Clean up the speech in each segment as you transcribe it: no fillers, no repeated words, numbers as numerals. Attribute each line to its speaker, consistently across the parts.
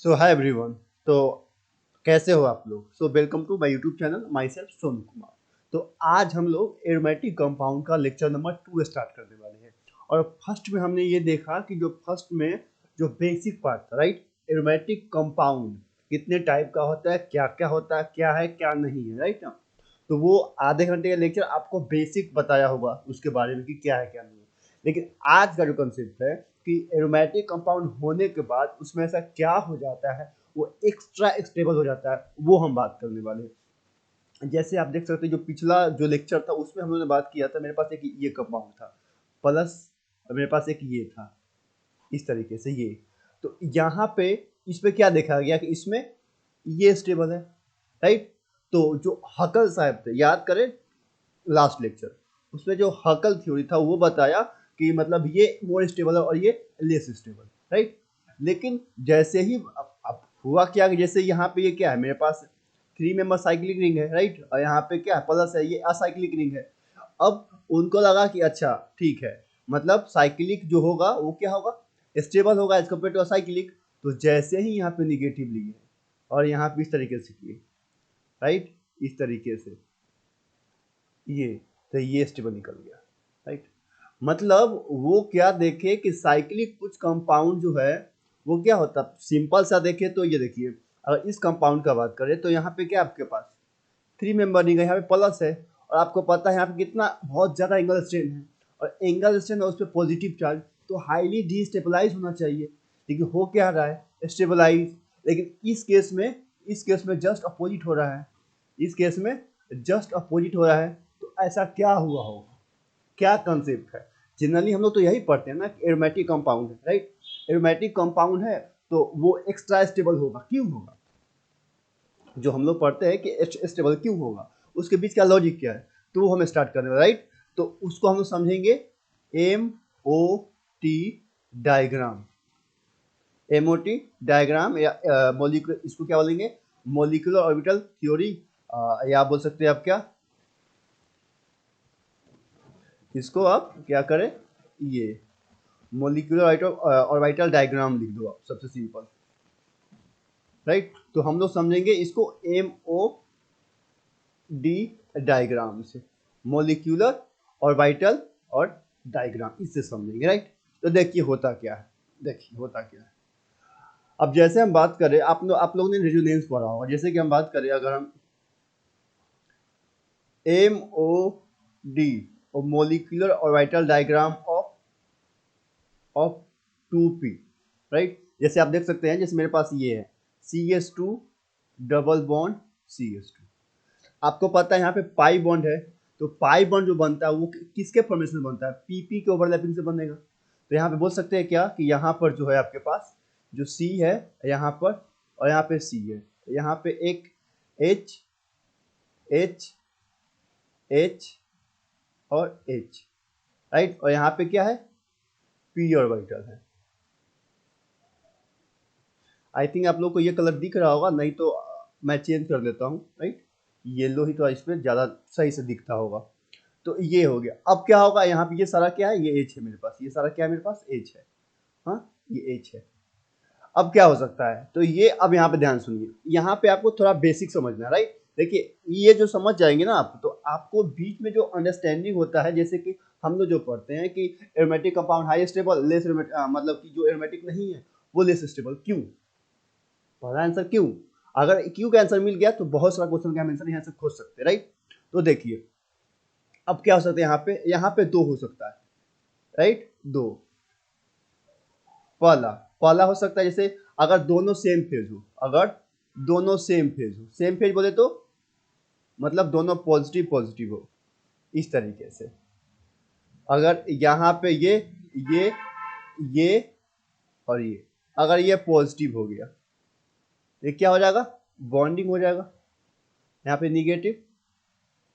Speaker 1: सो hi everyone. तो कैसे हो आप लोग? So welcome to my YouTube channel, myself Sonu Kumar. तो आज हम लोग एरोमेटिक कंपाउंड का लेक्चर नंबर 2 स्टार्ट करने वाले हैं। और फर्स्ट में हमने ये देखा कि जो फर्स्ट में जो बेसिक पार्ट था, राइट, एरोमेटिक कंपाउंड कितने टाइप का होता है, क्या है क्या नहीं है, राइट ना। तो वो आधे घंटे का लेक्चर आपको बेसिक बताया होगा उसके बारे में कि क्या है क्या नहीं है। लेकिन आज का जो कंसेप्ट है कि एरोमेटिक कंपाउंड होने के बाद उसमें ऐसा क्या हो जाता है, वो एक्स्ट्रा स्टेबल हो जाता है, वो हम बात करने वाले हैं। जैसे आप देख सकते हैं, जो पिछला जो लेक्चर था उसमें हम लोगों ने बात किया था, मेरे पास एक ये कंपाउंड था प्लस, और मेरे पास एक ये था इस तरीके से ये। तो यहाँ पे इस पे क्या देखा गया कि इसमें ये स्टेबल है, राइट। तो जो हकल साहब थे, याद करें लास्ट लेक्चर, उसमें जो हकल थ्योरी था वो बताया कि मतलब ये मोर स्टेबल है और ये लेस स्टेबल, राइट। लेकिन जैसे ही अब हुआ क्या कि जैसे यहाँ पे ये क्या है, मेरे पास 3 मेंबर साइक्लिक रिंग है, राइट, और यहाँ पे क्या है प्लस है, ये असाइक्लिक रिंग है। अब उनको लगा कि अच्छा ठीक है, मतलब साइक्लिक जो होगा वो क्या होगा, स्टेबल होगा एज कम्पेयर टू असाइक्लिक। तो जैसे ही यहाँ पे निगेटिव लिए और यहाँ पे इस तरीके से किए, राइट, इस तरीके से ये, तो ये स्टेबल निकल गया, राइट। मतलब वो क्या देखे कि साइक्लिक कुछ कंपाउंड जो है वो क्या होता, सिंपल सा देखे तो ये देखिए, अगर इस कंपाउंड का बात करें तो यहाँ पे क्या आपके पास 3 मेंबर नहीं है, यहाँ पे प्लस है, और आपको पता है यहाँ पे कितना बहुत ज़्यादा एंगल स्ट्रेन है, और एंगल स्ट्रेन है उस पर पॉजिटिव चार्ज, तो हाईली डिस्टेबलाइज होना चाहिए। लेकिन हो क्या रहा है, स्टेबलाइज। लेकिन इस केस में जस्ट अपोजिट हो रहा है, इस केस में जस्ट अपोजिट हो रहा है। तो ऐसा क्या हुआ होगा, क्या कंसेप्ट है? जनरली हम लोग तो यही पढ़ते हैं ना कि एरोमेटिक कंपाउंड है, राइट। एरोमेटिक कंपाउंड है तो वो एक्स्ट्रा स्टेबल होगा, क्यों होगा? जो हम लोग पढ़ते हैं कि स्टेबल क्यों होगा, उसके बीच का लॉजिक क्या है, तो वो हम स्टार्ट करने वाले, राइट। तो उसको हम लोग समझेंगे MOT डायग्राम, MOT डायग्राम, या मॉलिक्यूलर, इसको क्या बोलेंगे, मॉलिक्यूलर ऑर्बिटल थ्योरी, या आप बोल सकते हैं आप क्या, इसको आप क्या करें, ये मोलिकुलर ऑर्बिटल डायग्राम लिख दो आप, सबसे सिंपल, राइट। तो हम लोग समझेंगे इसको MOD डायग्राम से, मोलिकुलर ऑर्बिटल और डायग्राम, इससे समझेंगे, राइट। तो देखिए होता क्या है, देखिए होता क्या है। अब जैसे हम बात करें, आप लोगों ने रेजोनेंस पढ़ा होगा, जैसे कि हम बात करें अगर हम MOD और molecular orbital diagram of 2p, right. जैसे आप देख सकते हैं, जैसे मेरे पास ये है CH2 डबल बॉन्ड CH2, आपको पता है यहाँ पे पाई बॉन्ड है, तो पाई बॉन्ड जो बनता है वो किसके फॉर्मेशन में बनता है, PP के ओवरलैपिंग से बनेगा। तो यहाँ पे बोल सकते हैं क्या कि यहाँ पर जो है आपके पास जो C है यहाँ पर, और यहाँ पे C है, यहाँ पे एक H H H और H, राइट, और यहाँ पे क्या है, P ऑर्बिटल है। आई थिंक आप लोग को ये कलर दिख रहा होगा, नहीं तो मैं चेंज कर देता हूँ, राइट। येलो ही तो इस पर ज़्यादा सही से दिखता होगा। तो ये हो गया। अब क्या होगा, यहाँ पे ये सारा क्या है, ये एच है मेरे पास, ये सारा क्या है मेरे पास, एच है, हाँ, ये एच है। अब क्या हो सकता है, तो ये, अब यहाँ पे ध्यान सुनिए, यहाँ पे आपको थोड़ा बेसिक समझना है, राइट। देखिए ये जो समझ जाएंगे ना आप, तो आपको बीच में जो अंडरस्टैंडिंग होता है, जैसे कि हम लोग जो पढ़ते हैं कि aromatic compound high stable, less मतलब कि जो एरोमेटिक नहीं है वो लेस स्टेबल, क्यों? पहला आंसर क्यों, अगर क्यों का आंसर मिल गया तो बहुत सारा क्वेश्चन का हम आंसर यहाँ से खोज सकते हैं, राइट। तो देखिए अब क्या हो सकता है, यहाँ पे दो हो सकता है, राइट, दो। पहला पहला हो सकता है, जैसे अगर दोनों सेम फेज हो, अगर दोनों सेम फेज हो, सेम फेज बोले तो मतलब दोनों पॉजिटिव पॉजिटिव हो, इस तरीके से। अगर यहाँ पे ये और ये, अगर ये पॉजिटिव हो गया, ये क्या हो जाएगा, बॉन्डिंग हो जाएगा। यहाँ पे निगेटिव,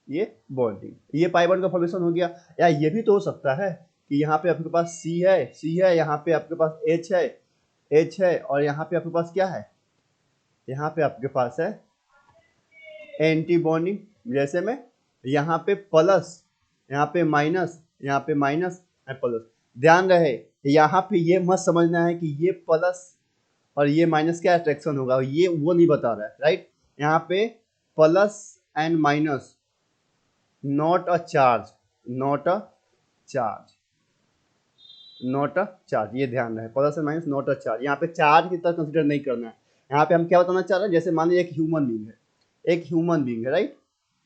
Speaker 1: ये बॉन्डिंग, ये पाई बॉन्ड का फॉर्मेशन हो गया। या ये भी तो हो सकता है कि यहाँ पे आपके पास सी है, यहाँ पे आपके पास एच है, और यहाँ पे आपके पास क्या है, यहाँ पे आपके पास है एंटी बॉन्डिंग, जैसे में यहाँ पे प्लस, यहाँ पे माइनस, यहाँ पे माइनस प्लस। ध्यान रहे यहाँ पे ये मत समझना है कि ये प्लस और ये माइनस क्या अट्रैक्शन होगा, ये वो नहीं बता रहा है, राइट। यहाँ पे plus and minus, not a charge, not a charge, not a charge, ये ध्यान रहे, plus and minus not a charge, यहाँ पे चार्ज की तरह कंसिडर नहीं करना है। यहाँ पे हम क्या बताना चाह रहे हैं, जैसे मान लीजिए एक ह्यूमन बींग है, एक ह्यूमन बींग है, राइट,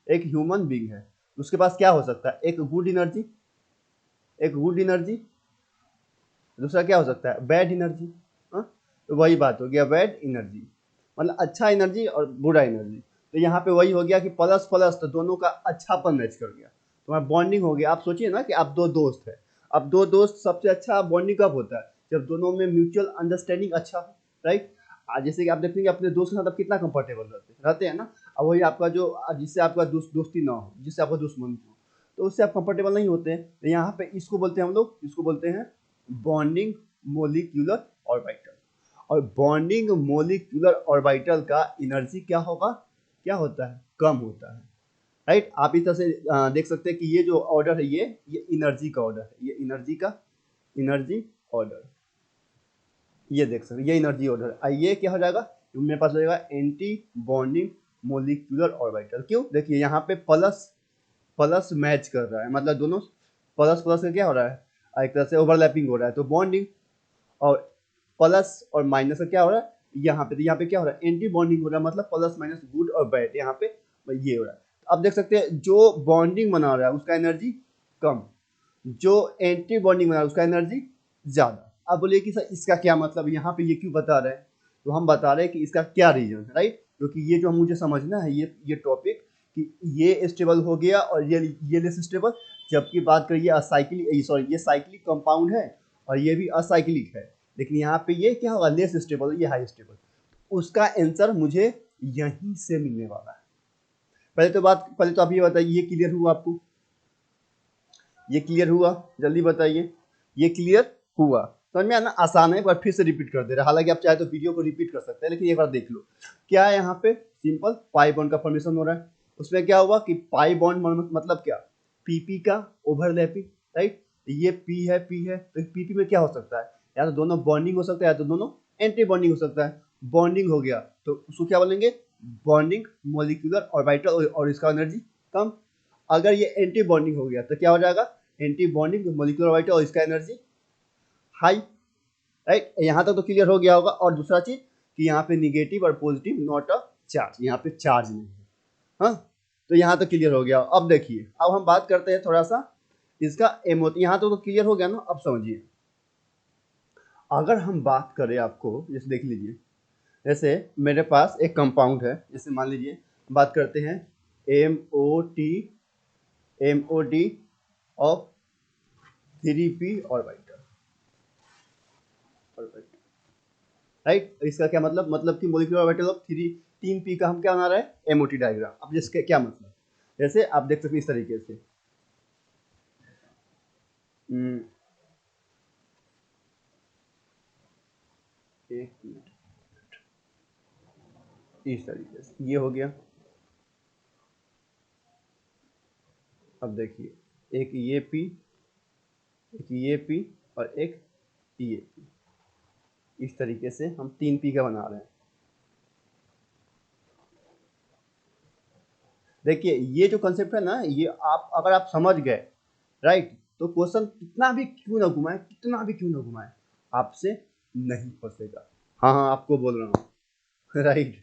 Speaker 1: एक ह्यूमन बींग है, उसके पास क्या हो सकता है, एक गुड एनर्जी, एक गुड एनर्जी, दूसरा क्या हो सकता है, बैड एनर्जी। हाँ, तो वही बात हो गया, बैड एनर्जी मतलब अच्छा एनर्जी और बुरा एनर्जी। तो यहाँ पे वही हो गया कि प्लस प्लस, तो दोनों का अच्छापन मैच कर गया, तुम्हारा बॉन्डिंग हो गया। आप सोचिए ना कि आप दो दोस्त है, अब दो दोस्त, सबसे अच्छा बॉन्डिंग कब होता है, जब दोनों में म्यूचुअल अंडरस्टैंडिंग अच्छा हो, राइट। जैसे कि आप देखेंगे अपने दोस्त के साथ आप कितना कंफर्टेबल रहते हैं ना। अब वही आपका जो जिससे आपका दोस्ती ना हो, जिससे आपका दुश्मनी हो, तो उससे आप कंफर्टेबल नहीं होते हैं। तो यहाँ पे इसको बोलते हैं हम लोग, इसको बोलते हैं बॉन्डिंग मोलिक्यूलर ऑर्बिटल। और बॉन्डिंग मोलिक्यूलर ऑर्बिटल का एनर्जी क्या होगा, क्या होता है, कम होता है, राइट। आप इस तरह से देख सकते हैं कि ये जो ऑर्डर है, ये एनर्जी का ऑर्डर है, ये एनर्जी का, एनर्जी ऑर्डर, ये देख सकते हैं, ये एनर्जी ऑर्डर है। ये क्या हो जाएगा, मेरे पास हो जाएगा एंटी बॉन्डिंग मोलिक्यूलर ऑर्बिटल। क्यों, देखिए यहाँ पे प्लस प्लस मैच कर रहा है, मतलब दोनों प्लस प्लस का क्या हो रहा है, एक तरह से ओवरलैपिंग हो रहा है, तो बॉन्डिंग। और प्लस और माइनस का क्या हो रहा है, यहाँ पे, तो यहाँ पे क्या हो रहा है, एंटी बॉन्डिंग हो रहा है, मतलब प्लस माइनस गुड और बैड, यहाँ पे ये हो रहा है। अब देख सकते हैं जो बॉन्डिंग बना रहा है उसका एनर्जी कम, जो एंटी बॉन्डिंग बना रहा है उसका एनर्जी ज़्यादा। अब बोलिए कि सर इसका क्या मतलब, यहाँ पे ये क्यों बता रहे हैं, तो हम बता रहे हैं कि इसका क्या रीजन है, राइट। क्योंकि ये जो मुझे समझना है, ये टॉपिक कि ये स्टेबल हो गया और ये लेस स्टेबल, जबकि बात करिए असाइक्लिक, सॉरी ये साइक्लिक कंपाउंड है और ये भी असाइक्लिक है, लेकिन यहाँ पे ये क्या होगा, लेस स्टेबल, ये हाई स्टेबल। उसका आंसर मुझे यहीं से मिलने वाला है। पहले तो आप ये बताइए, ये क्लियर हुआ आपको, ये क्लियर हुआ, जल्दी बताइए, ये क्लियर हुआ, समझ में आना, आसान है, एक बार फिर से रिपीट कर दे रहा है, हालांकि आप चाहे तो वीडियो को रिपीट कर सकते हैं, लेकिन एक बार देख लो क्या है। यहाँ पे सिंपल पाई बॉन्ड का फॉर्मेशन हो रहा है, उसमें क्या हुआ कि पाई बॉन्ड मतलब क्या, पीपी का ओवरलैपिंग, राइट। ये पी है, पी है, तो पीपी में क्या हो सकता है, या तो दोनों बॉन्डिंग हो सकता है, या तो दोनों एंटी बॉन्डिंग हो सकता है। बॉन्डिंग हो गया तो उसको क्या बोलेंगे, बॉन्डिंग मोलिकुलर ऑर्बिटल, और इसका एनर्जी कम। अगर ये एंटी बॉन्डिंग हो गया तो क्या हो जाएगा, एंटी बॉन्डिंग मोलिकुलर ऑर्बिटल और इसका एनर्जी हाई, राइट। यहाँ तक तो क्लियर हो गया होगा। और दूसरा चीज कि यहाँ पे निगेटिव और पॉजिटिव, नॉट अ चार्ज, यहाँ पे चार्ज नहीं है, हाँ। तो यहाँ तक क्लियर हो गया। अब देखिए, अब हम बात करते हैं थोड़ा सा इसका एमओ, यहाँ तो क्लियर हो गया ना। अब समझिए, अगर हम बात करें आपको, जैसे देख लीजिए, जैसे मेरे पास एक कंपाउंड है, जैसे मान लीजिए बात करते हैं MOT, MOD of 3p orbital, right. इसका क्या मतलब कि मोलिकुलर ऑर्बिटल ऑफ 3p का हम क्या बना रहे हैं, एमओटी डायग्राम। अब जिसके क्या मतलब, जैसे आप देख सकते हैं इस तरीके से, एक मिनट, इस तरीके से ये हो गया। अब देखिए, एक ये पी, एक ये पी और एक ये पी, इस तरीके से हम 3p का बना रहे हैं। देखिए ये जो कंसेप्ट है ना, ये आप अगर आप समझ गए, राइट, तो क्वेश्चन कितना भी क्यों ना घुमाए, कितना भी क्यों ना घुमाए, आपसे नहीं फंसेगा। हाँ हाँ, आपको बोल रहा हूँ राइट,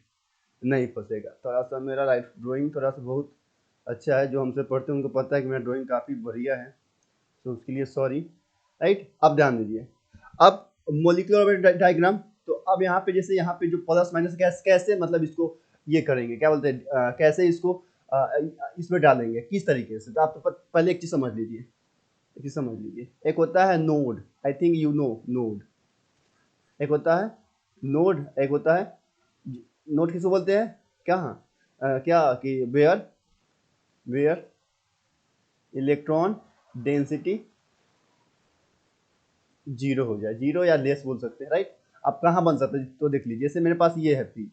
Speaker 1: नहीं फंसेगा। थोड़ा सा मेरा राइट ड्राइंग थोड़ा सा बहुत अच्छा है, जो हमसे पढ़ते हैं उनको पता है कि मेरा ड्राइंग काफ़ी बढ़िया है, तो उसके लिए सॉरी, राइट। अब ध्यान दीजिए, अब मोलिकुलर डायग्राम, तो अब यहाँ पे जैसे यहाँ पे जो प्लस माइनस कैसे मतलब इसको ये करेंगे, क्या बोलते हैं, कैसे इसको इसमें डालेंगे, किस तरीके से, तो आप तो पहले एक चीज़ समझ लीजिए, एक चीज़ समझ लीजिए, एक होता है node, I think you know node, एक होता है नोड, एक होता है, नोड किसको बोलते हैं, क्या, क्या कि वेयर इलेक्ट्रॉन डेंसिटी जीरो हो जाए, जीरो या लेस बोल सकते हैं, राइट। अब कहाँ बन सकता है, तो देख लीजिए, जैसे मेरे पास ये है पी,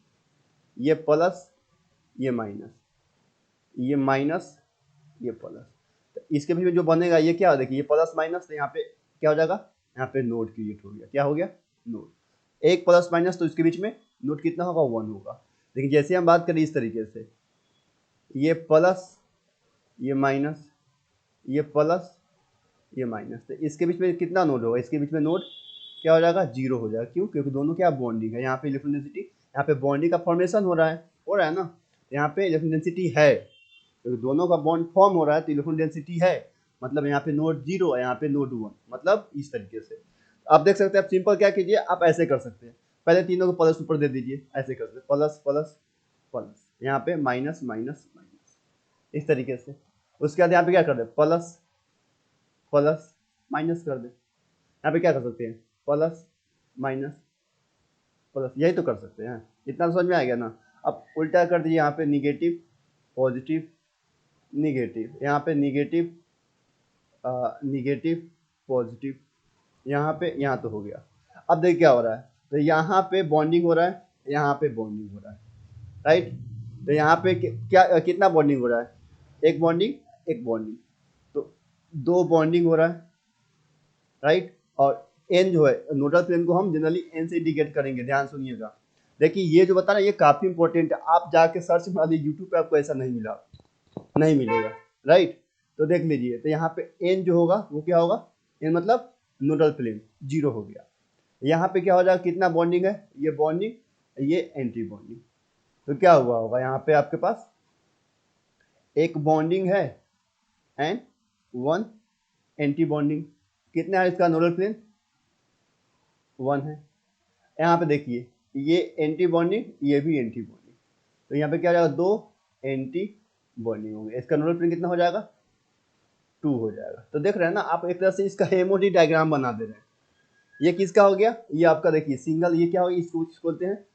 Speaker 1: ये प्लस, ये माइनस, ये माइनस, ये प्लस, तो इसके भी जो बनेगा ये क्या, देखिए ये प्लस माइनस, तो यहाँ पे क्या हो जाएगा, यहाँ पे नोड क्रिएट हो गया, क्या हो गया, नोड। एक प्लस माइनस, तो इसके बीच में नोट कितना होगा, 1 होगा। लेकिन जैसे हम बात करें इस तरीके से, ये प्लस, ये माइनस, ये प्लस, ये माइनस, तो इसके बीच में कितना नोड होगा, इसके बीच में नोड क्या हो जाएगा, 0 हो जाएगा। क्यों? क्योंकि दोनों क्या बॉन्डिंग है। यहाँ पे इलेक्ट्रॉन डेंसिटी, यहाँ पे बॉन्डिंग का फॉर्मेशन हो रहा है ना, यहाँ पे इलेक्ट्रॉन डेंसिटी है, क्योंकि दोनों का बॉन्ड फॉर्म हो रहा है, तो इलेक्ट्रॉन डेंसिटी है, मतलब यहाँ पे नोड 0 है, यहाँ पे नोड 1, मतलब इस तरीके से आप देख सकते हैं। आप सिंपल क्या कीजिए, आप ऐसे कर सकते हैं, पहले तीनों को प्लस ऊपर दे दीजिए, ऐसे कर सकते, प्लस प्लस प्लस, यहाँ पे माइनस माइनस माइनस, इस तरीके से। उसके बाद यहाँ पे क्या कर दे, प्लस प्लस माइनस कर दे, यहाँ पे क्या कर सकते हैं, प्लस माइनस प्लस, यही तो कर सकते हैं। इतना तो समझ में आ गया ना। अब उल्टा कर दीजिए, यहाँ पे निगेटिव पॉजिटिव निगेटिव, यहाँ पे निगेटिव निगेटिव पॉजिटिव, यहाँ पे, यहाँ तो हो गया। अब देखिए क्या हो रहा है, तो यहाँ पे बॉन्डिंग हो रहा है, यहाँ पे बॉन्डिंग हो रहा है, राइट। तो यहाँ पे क्या कितना बॉन्डिंग हो रहा है, एक बॉन्डिंग एक बॉन्डिंग, तो दो बॉन्डिंग हो रहा है, राइट। और एन जो है, नोडल प्लेन को हम जनरली एन से इंडिकेट करेंगे, ध्यान सुनिएगा। देखिए ये जो बता रहा है ये काफी इंपॉर्टेंट है, आप जाके सर्च मार लीजिए यूट्यूब पे, आपको ऐसा नहीं मिला, नहीं मिलेगा, राइट। तो देख लीजिए, तो यहाँ पे एन जो होगा वो क्या होगा, एन मतलब नोडल प्लेन 0 हो गया। यहाँ पे क्या हो जाएगा, कितना बॉन्डिंग है, ये बॉन्डिंग, ये एंटी बॉन्डिंग, तो क्या हुआ होगा, यहाँ पे आपके पास एक बॉन्डिंग है एंड 1 एंटी बॉन्डिंग। कितना है इसका नोडल प्लेन, 1 है। यहाँ पे देखिए, ये एंटी बॉन्डिंग, ये भी एंटी बॉन्डिंग, तो यहाँ पे क्या हो जाएगा, 2 एंटी बॉन्डिंग होंगे, इसका नोडल प्लेन कितना हो जाएगा, 2 हो जाएगा। तो देख रहे हैं ना आप, एक तरह से इसका हेमोडी डायग्राम बना दे रहे हैं। ये किसका हो गया, ये आपका देखिए सिंगल, ये क्या हो गया, इसको बोलते हैं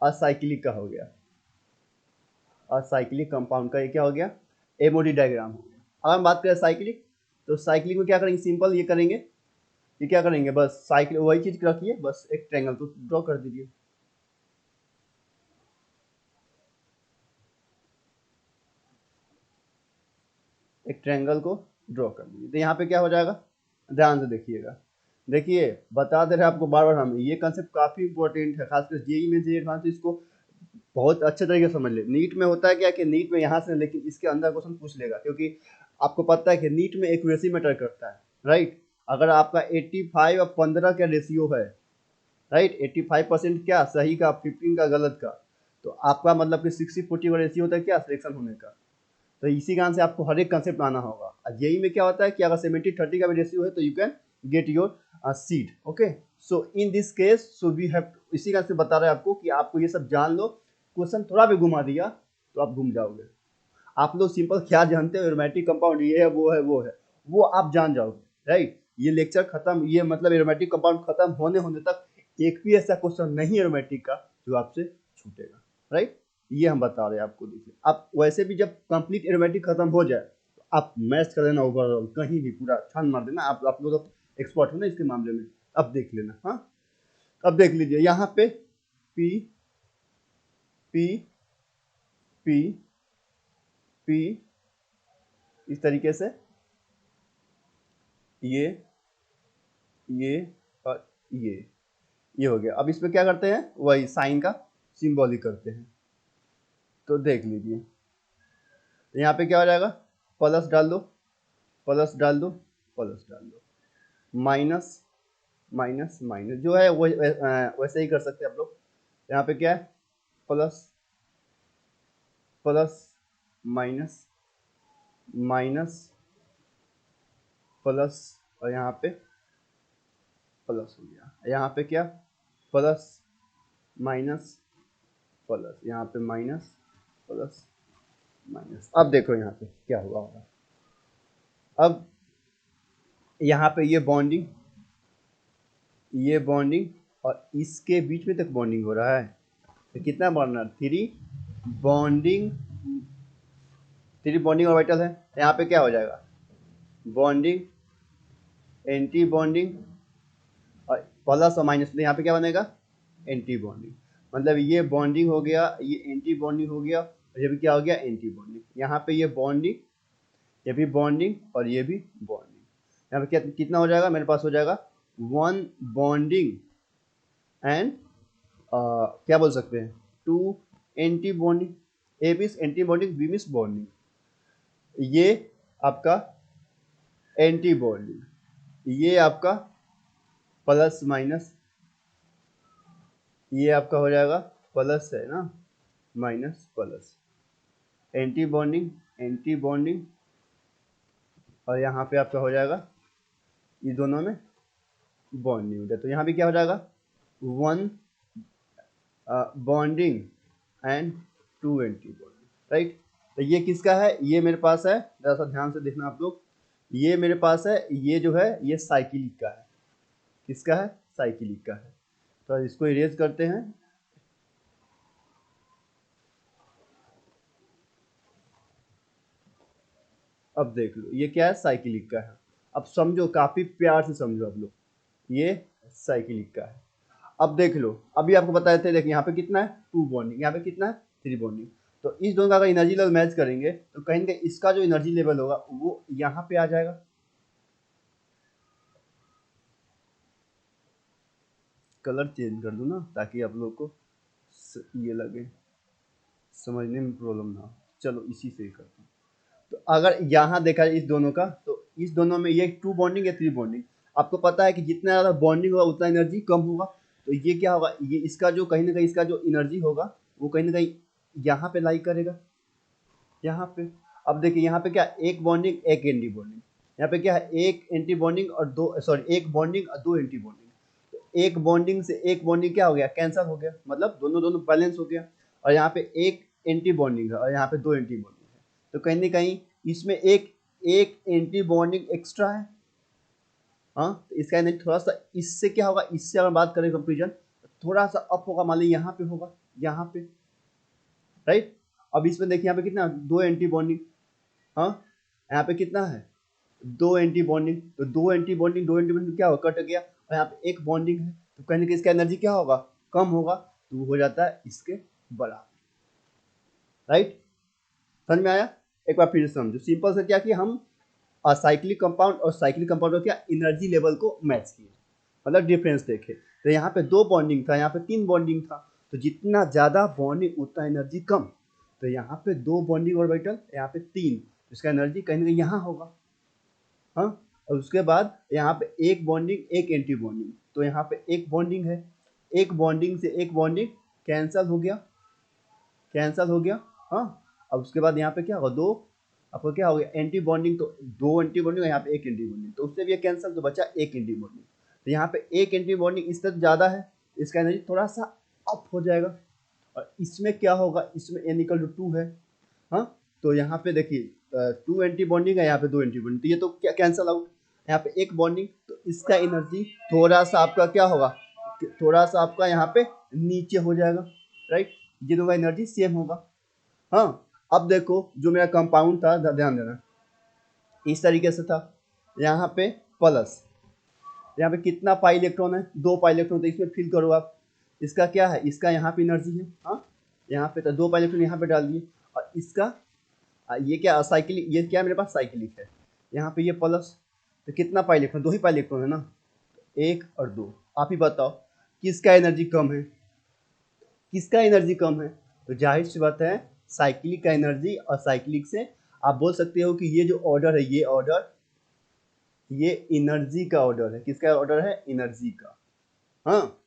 Speaker 1: असाइक्लिक का हो गया, असाइक्लिक कंपाउंड का ये क्या हो गया, एमओडी डायग्राम हो गया। अब हम बात करें साइक्लिक, तो साइक्लिक में क्या करेंगे, सिंपल ये करेंगे, ये क्या करेंगे, बस साइक्लिक वही चीज रखिए, बस एक ट्रायंगल तो ड्रॉ कर दीजिए, एक ट्रायंगल को ड्रॉ कर दीजिए। तो यहाँ पे क्या हो जाएगा, ध्यान से देखिएगा। देखिए बता दे रहे हैं आपको बार बार हम, ये कंसेप्ट काफी इंपॉर्टेंट है, खासकर जेई में जे एडवांस, इसको बहुत अच्छे तरीके से समझ ले। नीट में होता है क्या कि नीट में यहाँ से, लेकिन इसके अंदर क्वेश्चन पूछ लेगा, क्योंकि आपको पता है कि नीट में एक्यूरेसी मैटर करता है, राइट। अगर आपका 85 और 15 का रेशियो है, राइट, 85% क्या सही का, 15 का गलत का, तो आपका मतलब कि 60-40 का रेशियो होता है क्या, सिलेक्शन होने का। तो इसी कारण से आपको हर एक कंसेप्ट आना होगा। जेई में क्या होता है कि अगर 70-30 का भी रेशियो है तो you can get your seat, okay. So in this case, so we have, इसी कारण से बता रहे हैं आपको कि आपको ये सब जान लो, क्वेश्चन थोड़ा भी घुमा दिया तो आप घूम जाओगे। आप लोग सिंपल क्या जानते हो, एरोमेटिक कंपाउंड ये है वो है वो है, वो आप जान जाओगे, राइट। ये लेक्चर खत्म, ये मतलब एरोमेटिक कंपाउंड खत्म होने होने तक एक भी ऐसा क्वेश्चन नहीं एरोमेटिक का जो आपसे छूटेगा, राइट। ये हम बता रहे हैं आपको। देखिए आप वैसे भी जब कंप्लीट एरोमेटिक खत्म हो जाए तो आप मैच कर लेना ओवरऑल, कहीं भी पूरा छान मार देना, आप लोग एक्सपर्ट हो ना इसके मामले में। अब देख लेना, हाँ। अब देख लीजिए यहाँ पे पी पी पी पी, इस तरीके से ये और ये हो गया। अब इसमें क्या करते हैं, वही साइन का सिंबॉलिक करते हैं। तो देख लीजिए, तो यहाँ पे क्या हो जाएगा, प्लस डाल दो, प्लस डाल दो, प्लस डाल दो, माइनस माइनस माइनस, जो है वो वैसे ही कर सकते हैं आप लोग। यहाँ पे क्या है, plus plus minus minus plus, और यहाँ पे प्लस हो गया। यहाँ पे क्या, प्लस माइनस प्लस, यहाँ पे माइनस प्लस माइनस। अब देखो यहाँ पे क्या हुआ होगा, अब यहाँ पे ये बॉन्डिंग और इसके बीच में तक बॉन्डिंग हो रहा है, तो कितना बॉन्ड, 3 बॉन्डिंग ऑर्बिटल है। यहाँ पे क्या हो जाएगा, बॉन्डिंग एंटी बॉन्डिंग और प्लस और माइनस, तो यहाँ पे क्या बनेगा, एंटी बॉन्डिंग। मतलब ये बॉन्डिंग हो गया, ये एंटी बॉन्डिंग हो गया, और ये भी क्या हो गया, एंटी बॉन्डिंग। यहाँ पे ये बॉन्डिंग, ये भी बॉन्डिंग और ये भी बॉन्डिंग। यहाँ पे क्या कितना हो जाएगा, मेरे पास हो जाएगा 1 बॉन्डिंग एंड क्या बोल सकते हैं, two anti bonding, a means anti bonding, b means bonding, ये आपका एंटी बॉन्डिंग, ये आपका प्लस माइनस, ये आपका हो जाएगा प्लस है ना, minus plus, anti bonding, anti bonding, और यहाँ पे आपका हो जाएगा ये दोनों में बॉन्डिंग हो जाए, तो यहाँ पे क्या हो जाएगा, one bonding and two anti bonding, right. तो ये किसका है, ये मेरे पास है, जरा सा ध्यान से देखना आप लोग, ये मेरे पास है, ये जो है ये साइक्लिक का है, किसका है, साइक्लिक का है। तो इसको इरेज करते हैं, अब देख लो ये क्या है, साइक्लिक का है। अब समझो, काफी प्यार से समझो आप लोग, ये साइक्लिक का है। अब देख लो, अभी आपको बताए थे, देखिए यहाँ पे कितना है, टू बॉन्डिंग, यहाँ पे कितना है, थ्री बॉन्डिंग। तो इस दोनों का अगर एनर्जी लेवल मैच करेंगे तो कहीं ना कहीं इसका जो एनर्जी लेवल होगा वो यहाँ पे आ जाएगा। कलर चेंज कर दूँ ना, ताकि आप लोग को ये लगे, समझने में प्रॉब्लम ना हो। चलो इसी से ही करता हूँ। तो अगर यहाँ देखा जाए इस दोनों का, तो इस दोनों में ये टू बॉन्डिंग या थ्री बॉन्डिंग, आपको पता है कि जितना ज़्यादा बॉन्डिंग होगा उतना एनर्जी कम होगा। तो ये क्या होगा, ये इसका जो कहीं ना कहीं इसका जो एनर्जी होगा वो कहीं ना कहीं यहाँ पे लाई करेगा, यहाँ पे। अब देखिए यहाँ पे क्या, एक बॉन्डिंग एक एंटी बॉन्डिंग, यहाँ पे क्या है, एक एंटी बॉन्डिंग और दो, सॉरी एक बॉन्डिंग और दो एंटी बॉन्डिंग। तो एक बॉन्डिंग से एक बॉन्डिंग क्या हो गया, कैंसिल हो गया, मतलब दोनों दोनों बैलेंस हो गया। और यहाँ पे एक एंटी बॉन्डिंग है और यहाँ पे दो एंटी बॉन्डिंग है, तो कहीं ना कहीं इसमें एक एक एंटी बॉन्डिंग एक्स्ट्रा है। हाँ, तो इसका एनर्जी थोड़ा सा इससे क्या होगा, इससे अगर बात करें कंपेरिजन, थोड़ा सा अप होगा, मान लीजिए यहाँ पे होगा, यहाँ पे, राइट। अब इसमें देखिए यहाँ पे कितना, दो एंटी बॉन्डिंग, हाँ, यहाँ पे कितना है, दो एंटी बॉन्डिंग, तो दो एंटी बॉन्डिंग क्या होगा, कट गया, और यहाँ पे एक बॉन्डिंग है, तो कहने कि इसका एनर्जी क्या होगा, कम होगा, तो वो हो जाता है इसके बराबर, राइट। समझ में आया, एक बार फिर से समझो, सिंपल से क्या किया हम, साइक्लिक कंपाउंड और साइक्लिक कंपाउंड का क्या, एनर्जी लेवल को मैच किए, मतलब डिफरेंस देखे। तो यहाँ पे दो बॉन्डिंग था, यहाँ पे तीन बॉन्डिंग था, तो जितना ज़्यादा बॉन्डिंग उतना एनर्जी कम। तो यहाँ पे दो बॉन्डिंग ऑर्बिटल, यहाँ पे तीन, इसका एनर्जी कहीं ना कहीं यहाँ होगा। हाँ, और उसके बाद यहाँ पे एक बॉन्डिंग एक एंटी बॉन्डिंग, तो यहाँ पे एक बॉन्डिंग है, एक बॉन्डिंग से एक बॉन्डिंग कैंसल हो गया, कैंसल हो गया। हाँ, अब उसके बाद यहाँ पे क्या होगा, दो, आपको क्या हो गया, एंटी बॉन्डिंग, तो दो एंटी बॉन्डिंग, यहाँ पे एक एंटी बॉन्डिंग, तो उससे भी कैंसिल, तो बचा एक एंटी बॉन्डिंग। तो यहाँ पे एक एंटी बॉन्डिंग इससे ज़्यादा है, इसका एनर्जी थोड़ा सा अप हो जाएगा। और इसमें क्या होगा, इसमें n इक्वल टू टू है। हाँ, तो यहाँ पे देखिए टू एंटी बॉन्डिंग है, यहाँ पे दो एंटी बॉन्डिंग, तो ये तो क्या कैंसिल आउट, यहाँ पे एक बॉन्डिंग, तो इसका एनर्जी थोड़ा सा आपका क्या होगा, थोड़ा सा आपका यहाँ पे नीचे हो जाएगा, राइट। ये दोनों का एनर्जी सेम होगा। हाँ, अब देखो जो मेरा कंपाउंड था, ध्यान देना, इस तरीके से था, यहाँ पे प्लस, यहाँ पे कितना पाई इलेक्ट्रॉन है, दो पाई इलेक्ट्रॉन, तो इसमें फिल करो आप, इसका क्या है, इसका यहाँ पे एनर्जी है, हाँ, यहाँ पे तो दो पाई इलेक्ट्रॉन यहाँ पे डाल दिए, और इसका ये क्या साइक्लिक, ये क्या मेरे पास साइक्लिक है, यहाँ पे ये प्लस, तो कितना पाई इलेक्ट्रॉन, दो ही पाई इलेक्ट्रॉन है ना, एक और दो। आप ही बताओ किसका एनर्जी कम है, किसका एनर्जी कम है, तो जाहिर सी बात है साइक्लिक का एनर्जी, और साइक्लिक से आप बोल सकते हो कि ये जो ऑर्डर है, ये ऑर्डर, ये एनर्जी का ऑर्डर है, किसका ऑर्डर है, एनर्जी का। हाँ,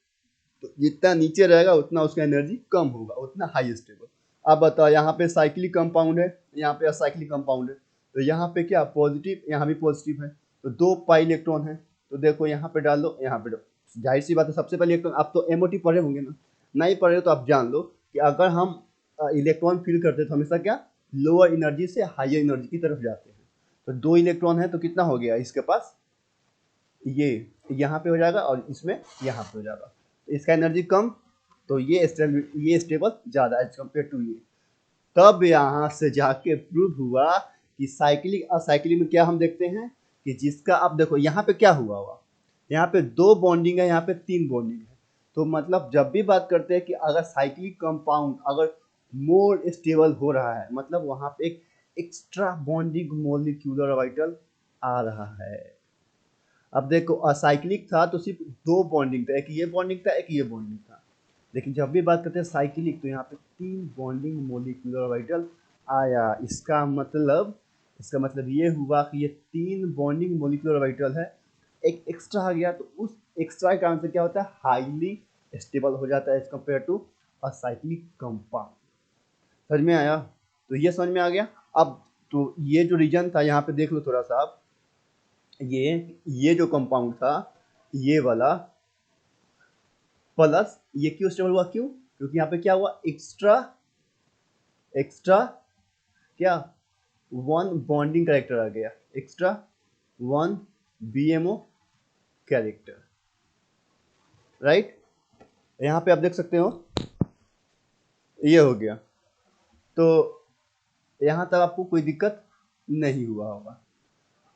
Speaker 1: तो जितना नीचे रहेगा उतना उसका एनर्जी कम होगा, उतना हाई स्टेबल। अब बताओ यहाँ पे साइक्लिक कंपाउंड है, यहाँ पे असाइक्लिक कंपाउंड है, तो यहाँ पे क्या पॉजिटिव, यहाँ भी पॉजिटिव है, तो दो पाई इलेक्ट्रॉन है, तो देखो यहाँ पे डाल दो, यहाँ पे डालो, जाहिर सी बात है सबसे पहले इलेक्ट्रॉन, आप तो एमओटी पढ़े होंगे ना, नहीं पढ़े हो तो आप जान लो कि अगर हम इलेक्ट्रॉन फिल करते तो हमेशा क्या, लोअर एनर्जी से हायर एनर्जी की तरफ जाते हैं। तो दो इलेक्ट्रॉन है, तो कितना हो गया इसके पास, ये यहाँ पे हो जाएगा और इसमें यहाँ पे हो जाएगा, तो इसका एनर्जी कम, तो ये स्टेबल ज़्यादा एज कम्पेयर टू ये। तब यहाँ से जाके प्रूव हुआ कि साइक्लिक असाइक्लिक में क्या हम देखते हैं कि जिसका, आप देखो यहाँ पे क्या हुआ हुआ, यहाँ पे दो बॉन्डिंग है, यहाँ पे तीन बॉन्डिंग है, तो मतलब जब भी बात करते हैं कि अगर साइक्लिक कंपाउंड अगर मोर स्टेबल हो रहा है, मतलब वहाँ पे एक एक्स्ट्रा बॉन्डिंग मोलिक्यूलर ऑर्बिटल आ रहा है। अब देखो असाइक्लिक था तो सिर्फ दो बॉन्डिंग था, एक ये बॉन्डिंग था, एक ये बॉन्डिंग था। लेकिन जब भी बात करते हैं साइक्लिक तो यहाँ पे तीन बॉन्डिंग मोलिकुलर ऑर्बिटल आया। इसका मतलब ये हुआ कि ये तीन बॉन्डिंग मोलिकुलर ऑर्बिटल है, एक एक्स्ट्रा आ गया, तो उस एक्स्ट्रा के कारण से क्या होता है, हाईली स्टेबल हो जाता है as compared to acyclic compound. समझ में आया? तो ये समझ में आ गया। अब तो ये जो रीजन था यहाँ पे देख लो थोड़ा सा आप, ये जो कंपाउंड था ये वाला, प्लस ये क्यों स्टेबल हुआ, क्यों? क्योंकि यहाँ पे क्या हुआ, एक्स्ट्रा एक्स्ट्रा क्या, वन बॉन्डिंग कैरेक्टर आ गया, extra one BMO character, right. यहाँ पे आप देख सकते हो ये हो गया। तो यहाँ तक आपको कोई दिक्कत नहीं हुआ होगा।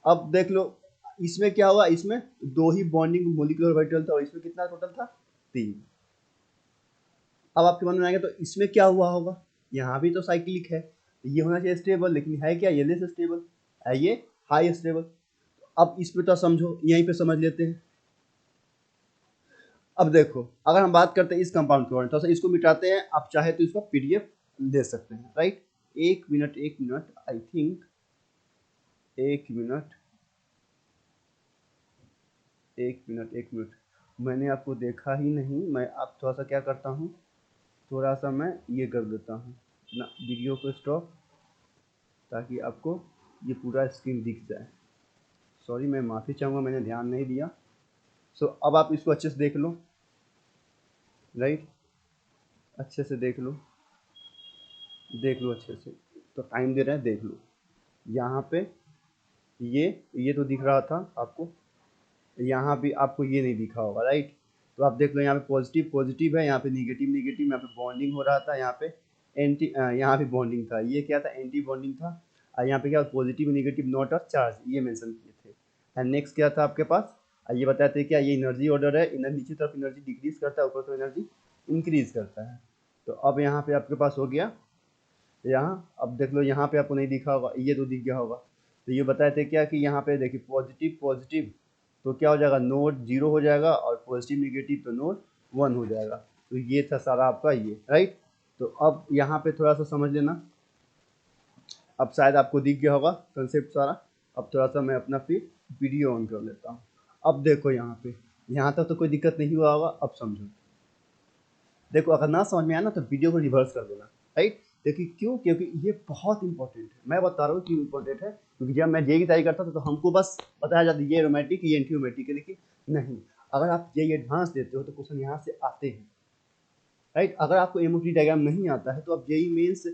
Speaker 1: अब देख लो इसमें क्या हुआ, इसमें दो ही बॉन्डिंग मोलिकुलर ऑर्बिटल था और इसमें कितना टोटल था, तीन। अब आपके मन में आएगा तो इसमें क्या हुआ होगा, यहाँ भी तो साइक्लिक है, ये होना चाहिए स्टेबल, लेकिन है क्या, ये लेस स्टेबल है, ये हाई स्टेबल। अब इस पे तो समझो, यहीं पे समझ लेते हैं। अब देखो अगर हम बात करते हैं इस कंपाउंड के बारे में, थोड़ा सा इसको मिटाते हैं, आप चाहे तो इसका पीडीएफ ले सकते हैं, राइट। एक मिनट आई थिंक, एक मिनट मैंने आपको देखा ही नहीं। मैं आप थोड़ा सा क्या करता हूँ, थोड़ा सा मैं ये कर देता हूँ ना, वीडियो को स्टॉप, ताकि आपको ये पूरा स्क्रीन दिख जाए। सॉरी, मैं माफ़ी चाहूँगा, मैंने ध्यान नहीं दिया। सो अब आप इसको अच्छे से देख लो, राइट, अच्छे से देख लो अच्छे से। तो टाइम दे रहे हैं, देख लो। यहाँ पे ये तो दिख रहा था आपको, यहाँ भी आपको ये नहीं दिखा होगा, राइट। तो आप देख लो यहाँ पे पॉजिटिव पॉजिटिव है, यहाँ पे निगेटिव निगेटिव, यहाँ पे बॉन्डिंग हो रहा था, यहाँ पे एंटी, यहाँ पे बॉन्डिंग था, ये क्या था, एंटी बॉन्डिंग था। और यहाँ पे क्या, positive negative not a charge, ये मेंशन किए थे। एंड नेक्स्ट क्या था आपके पास, ये बताते हैं क्या, ये एनर्जी ऑर्डर है, नीचे तरफ एनर्जी डिक्रीज करता है, ऊपर तरफ एनर्जी इंक्रीज करता है। तो अब यहाँ पे आपके पास हो गया यहाँ। अब देख लो यहाँ पे आपको नहीं दिखा होगा, ये तो दिख गया होगा। तो ये बताए थे क्या कि यहाँ पे देखिए पॉजिटिव पॉजिटिव तो क्या हो जाएगा, नोड 0 हो जाएगा, और पॉजिटिव निगेटिव तो नोड 1 हो जाएगा। तो ये था सारा आपका ये, राइट। तो अब यहाँ पे थोड़ा सा समझ लेना, अब शायद आपको दिख गया होगा कंसेप्ट सारा। अब थोड़ा सा मैं अपना फिर वीडियो ऑन कर लेता हूँ। अब देखो यहाँ पे, यहाँ तक तो कोई दिक्कत नहीं हुआ होगा। अब समझो, देखो अगर ना समझ में आया ना तो वीडियो को रिवर्स कर देना, राइट। देखिए क्यों, क्योंकि ये बहुत इंपॉर्टेंट है। मैं बता रहा हूँ क्यों इंपॉर्टेंट है, क्योंकि जब मैं जेई की तैयारी करता था तो हमको बस बताया जाता ये रोमेटिक, ये एंटी रोमेटिक है, लेकिन नहीं, अगर आप जेई एडवांस देते हो तो क्वेश्चन यहाँ से आते हैं, राइट। अगर आपको एमओटी डायग्राम नहीं आता है तो आप जेई मेंस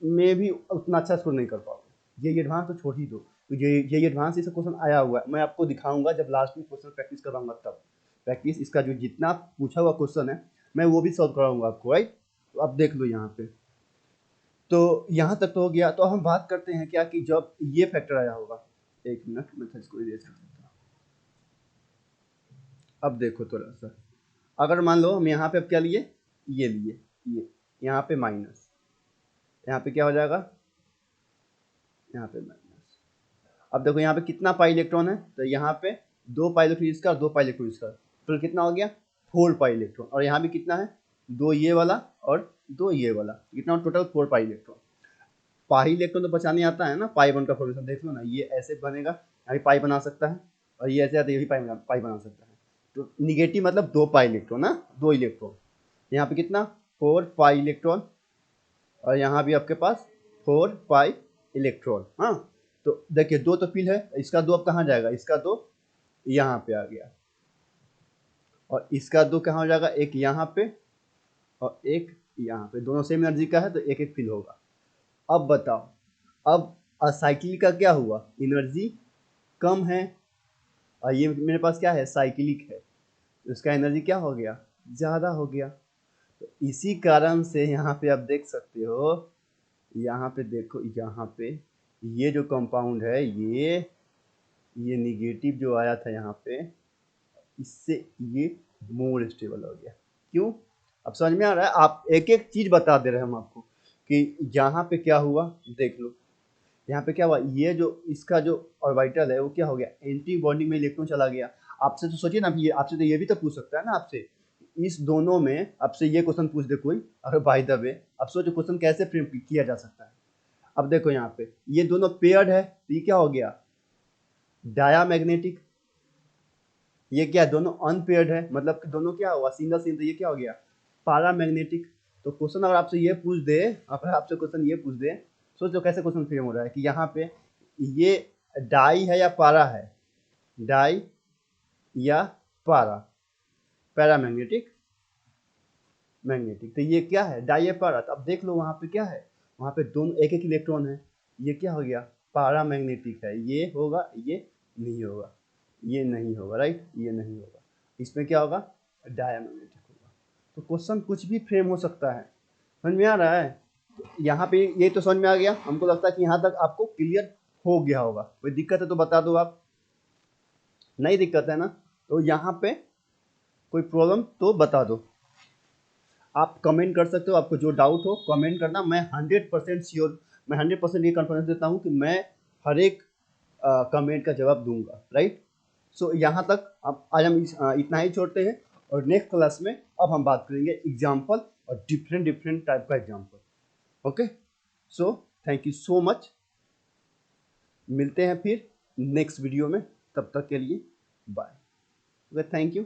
Speaker 1: में भी उतना अच्छा स्कोर नहीं कर पाओगे। जेई एडवांस तो छोड़ ही दो, जेई एडवांस से क्वेश्चन आया हुआ है, मैं आपको दिखाऊंगा जब लास्ट में क्वेश्चन प्रैक्टिस करवाऊंगा तब। प्रैक्टिस इसका जो जितना पूछा हुआ क्वेश्चन है मैं वो भी सॉल्व कराऊंगा आपको, राइट। तो अब देख लो यहाँ पे, तो यहाँ तक तो हो गया। तो हम बात करते हैं क्या कि जब ये फैक्टर आया होगा, एक मिनट मैं था इसको इरेज कर देता हूँ। अब देखो थोड़ा सा, अगर मान लो हम यहाँ पे अब क्या लिए, ये लिए, ये यहाँ पे माइनस, यहाँ पे क्या हो जाएगा, यहाँ पे माइनस। अब देखो यहाँ पे कितना पाई इलेक्ट्रॉन है, तो यहाँ पे 2 पाई इलेक्ट्रॉन इसका, 2 पाई इलेक्ट्रॉन इसका, तो कितना हो गया, 4 पाई इलेक्ट्रॉन। और यहाँ भी कितना है, 2 ये वाला और 2 ये वाला, कितना total 4 pi electron. Pi electron तो बचाने आता है ना, पाई वन का फॉर्मेशन देख लो ना, ये ऐसे बनेगा, यहाँ पाई बना सकता है, और ये ऐसे आता है, ये भी पाई बना सकता है। तो निगेटिव मतलब 2 पाई इलेक्ट्रॉन ना, 2 इलेक्ट्रॉन। यहाँ पे कितना, 4 पाई इलेक्ट्रॉन, और यहाँ भी आपके पास 4 पाई इलेक्ट्रॉन। हाँ, तो देखिए 2 तो फिल है, इसका 2 अब कहाँ जाएगा, इसका 2 यहाँ पे आ गया, और इसका 2 कहाँ हो जाएगा, एक यहाँ पे और एक यहाँ पे, दोनों सेम एनर्जी का है तो एक एक फिल होगा। अब बताओ, अब असाइक्लिक का क्या हुआ, एनर्जी कम है, और ये मेरे पास क्या है, साइक्लिक है, तो इसका एनर्जी क्या हो गया, ज़्यादा हो गया। तो इसी कारण से यहाँ पे आप देख सकते हो, यहाँ पे देखो, यहाँ पे ये जो कंपाउंड है, ये निगेटिव जो आया था यहाँ पे, इससे ये मोर स्टेबल हो गया। क्यों, अब समझ में आ रहा है, आप एक एक चीज़ बता दे रहे हैं हम आपको कि यहाँ पे क्या हुआ, देख लो। यहाँ पे क्या हुआ, ये जो इसका जो ऑर्बिटल है वो क्या हो गया, एंटी बॉन्डिंग में इलेक्ट्रॉन चला गया। आपसे तो सोचिए ना, ये आपसे तो ये भी तो पूछ सकता है ना आपसे, इस दोनों में आपसे ये क्वेश्चन पूछ दे कोई, अगर बाय द वे अब सोचो क्वेश्चन कैसे फ्रेम किया जा सकता है। अब देखो यहाँ पे ये दोनों पेयर्ड है तो ये क्या हो गया, डायामैग्नेटिक। ये क्या है, दोनों अनपेयर्ड है, मतलब कि दोनों क्या हुआ, सिंगल सिंगल, तो ये क्या हो गया, पारामैग्नेटिक। तो क्वेश्चन अगर आपसे ये पूछ दे, अगर आपसे क्वेश्चन ये पूछ दे, सोचो कैसे क्वेश्चन फ्रेम हो रहा है कि यहाँ पे ये डाई है या पारा है, डाई या पारा, पैरामैग्नेटिक, मैग्नेटिक। तो ये क्या है, डाई या पारा। तो अब देख लो वहाँ पे क्या है, वहाँ पे दोनों एक एक इलेक्ट्रॉन है, ये क्या हो गया, पारामैग्नेटिक है। ये होगा, ये नहीं होगा, ये नहीं होगा, राइट, ये नहीं होगा, इसमें क्या होगा, डायमैग्नेटिक होगा। तो क्वेश्चन कुछ भी फ्रेम हो सकता है, समझ में आ रहा है। यहाँ पे ये तो समझ में आ गया, हमको लगता है कि यहाँ तक आपको क्लियर हो गया होगा। कोई दिक्कत है तो बता दो, आप नहीं दिक्कत है ना, तो यहाँ पे कोई प्रॉब्लम तो बता दो, आप कमेंट कर सकते हो, आपको जो डाउट हो कमेंट करना। मैं 100% श्योर, मैं 100% ये कॉन्फिडेंस देता हूँ कि मैं हर एक कमेंट का जवाब दूंगा, राइट। सो यहाँ तक अब आज हम इतना ही छोड़ते हैं, और नेक्स्ट क्लास में अब हम बात करेंगे एग्जाम्पल और डिफरेंट डिफरेंट टाइप का example. Okay, so thank you so much, मिलते हैं फिर नेक्स्ट वीडियो में, तब तक के लिए बाय। Okay, thank you.